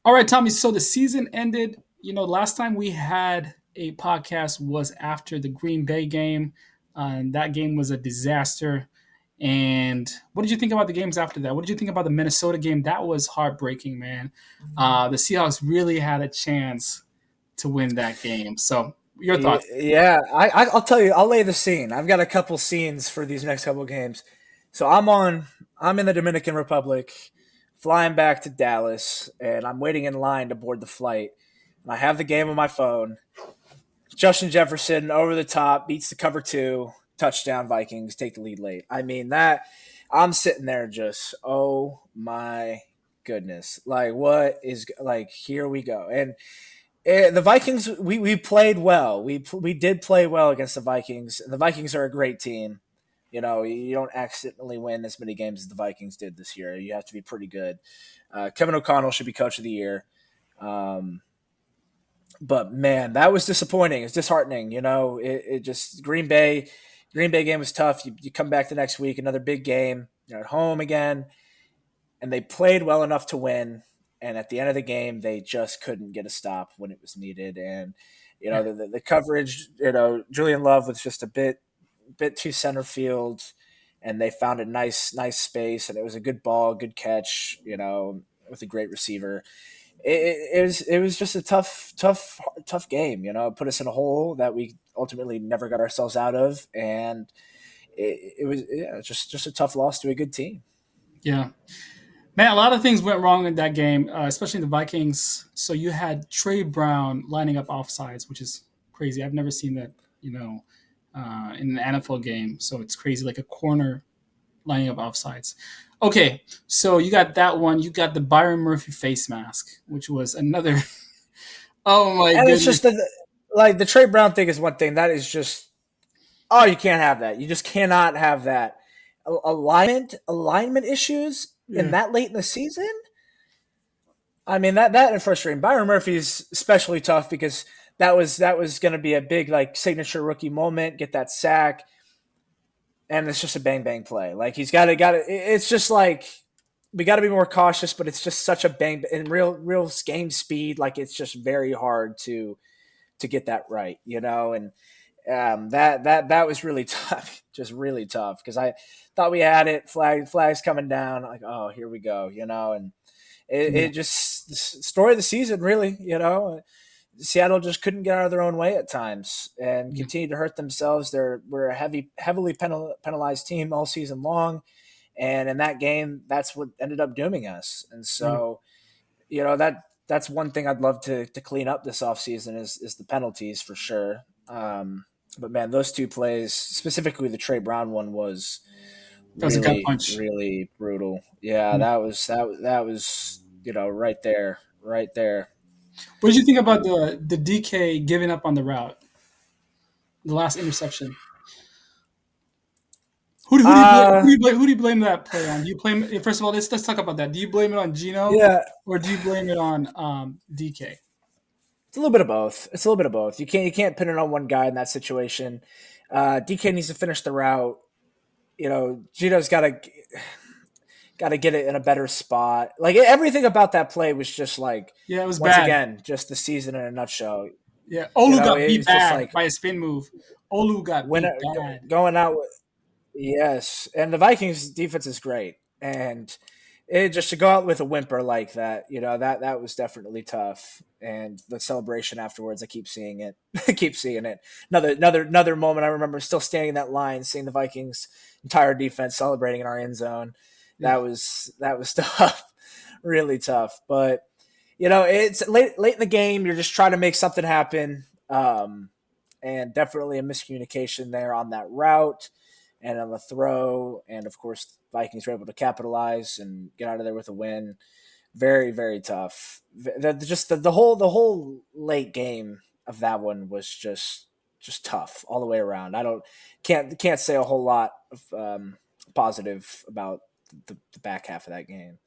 All right, Tommy. So the season ended. Last time we had a podcast was after the Green Bay game. And that game was a disaster. And what did you think about the games after that? What did you think about the Minnesota game? That was heartbreaking, man. The Seahawks really had a chance to win that game. So, your thoughts? Yeah, I'll tell you. I'll lay the scene. I've got a couple scenes for these next couple games. So I'm in the Dominican Republic, flying back to Dallas, and I'm waiting in line to board the flight. And I have the game on my phone. Justin Jefferson over the top beats the cover two, touchdown Vikings take the lead late. I mean that I'm sitting there just oh my goodness, like what is like here we go and the Vikings, we played well. We did play well against the Vikings. The Vikings are a great team. You don't accidentally win as many games as the Vikings did this year. You have to be pretty good. Kevin O'Connell should be coach of the year. Um, but man, that was disappointing. It's disheartening. It just Green Bay game was tough. You come back the next week, another big game. You're at home again, and they played well enough to win. And at the end of the game, they just couldn't get a stop when it was needed. And Yeah. the coverage, Julian Love was just a bit too center field, and they found a nice space, and it was a good ball, good catch, with a great receiver. It was just a tough game. It put us in a hole that we ultimately never got ourselves out of, and it was just a tough loss to a good team. Yeah. Man, a lot of things went wrong in that game, especially in the Vikings. So you had Trey Brown lining up offsides, which is crazy. I've never seen that, in an NFL game. So it's crazy, like a corner lining up offsides. Okay, so you got that one. You got the Byron Murphy face mask, which was another. Oh my And it's goodness! just like the Trey Brown thing is one thing that is just oh you can't have that. You just cannot have that. Alignment issues in Yeah, that late in the season. I mean that is frustrating. Byron Murphy's especially tough because that was going to be a big like signature rookie moment. Get that sack, and it's just a bang bang play. Like he's got to. It's just like we got to be more cautious, but it's just such a bang in real game speed. Like it's just very hard to get that right, and that was really tough, just really tough because I thought we had it. Flags coming down, like oh here we go, and it yeah, just the story of the season really, Seattle just couldn't get out of their own way at times and yeah. continued to hurt themselves. We're a heavily penalized team all season long, and in that game, that's what ended up dooming us. And Yeah. so, that's one thing I'd love to clean up this offseason is the penalties for sure. But man, those two plays, specifically the Trey Brown one, was That was a gut really punch. really brutal. Yeah, Yeah. that was right there, right there. What did you think about the DK giving up on the route, the last interception? Uh Who do you blame that play on? Do you blame first of all? Let's talk about that. Do you blame it on Gino yeah, or do you blame it on DK? it's a little bit of both. It's a little bit of both. You can't pin it on one guy in that situation. DK needs to finish the route. Gino's got to get it in a better spot. Like everything about that play was just like Yeah, it was once bad. again just the season in a nutshell. Yeah, Olu got It beat was just bad like by a spin move. Olu got when beat bad. going out. Yes, and the Vikings defense is great, and it just to go out with a whimper like that, that was definitely tough. And the celebration afterwards, I keep seeing it. I keep seeing it. Another moment I remember still standing in that line, seeing the Vikings entire defense celebrating in our end zone. Yeah, That was tough, really tough. But it's late in the game. You're just trying to make something happen, and definitely a miscommunication there on that route and on the throw. And of course, Vikings were able to capitalize and get out of there with a win. Very, very tough. The whole late game of that one was just tough all the way around. I don't can't say a whole lot of positive about the back half of that game.